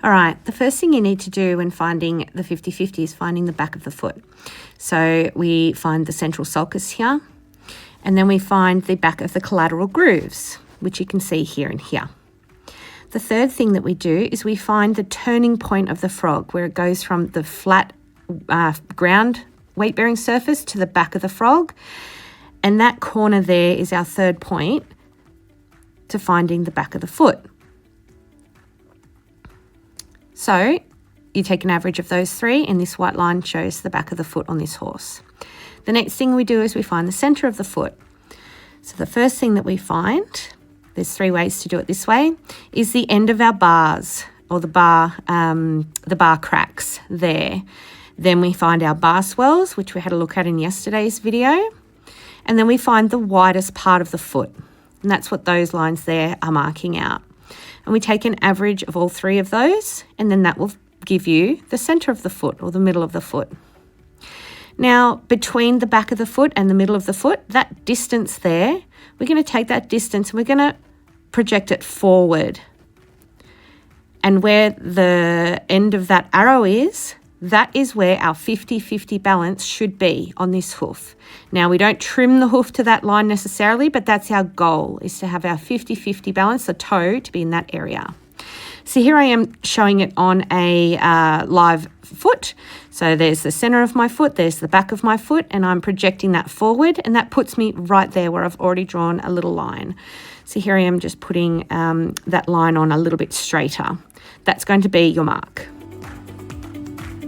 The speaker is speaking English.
All right, the first thing you need to do when finding the 50-50 is finding the back of the foot. So we find the central sulcus here, and then we find the back of the collateral grooves, which you can see here and here. The third thing that we do is we find the turning point of the frog, where it goes from the flat ground weight-bearing surface to the back of the frog. And that corner there is our third point to finding the back of the foot. So you take an average of those three, and this white line shows the back of the foot on this horse. The next thing we do is we find the center of the foot. So the first thing that we find, there's three ways to do it this way, is the end of our bars, or the bar cracks there. Then we find our bar swells, which we had a look at in yesterday's video. And then we find the widest part of the foot. And that's what those lines there are marking out. And we take an average of all three of those, and then that will give you the center of the foot, or the middle of the foot. Now, between the back of the foot and the middle of the foot, that distance there, we're going to take that distance and we're going to project it forward. And where the end of that arrow is, that is where our 50-50 balance should be on this hoof. Now, we don't trim the hoof to that line necessarily, but that's our goal, is to have our 50-50 balance, the toe, to be in that area. So here I am showing it on a live foot. So there's the center of my foot, there's the back of my foot, and I'm projecting that forward, and that puts me right there where I've already drawn a little line. So here I am just putting that line on a little bit straighter. That's going to be your mark.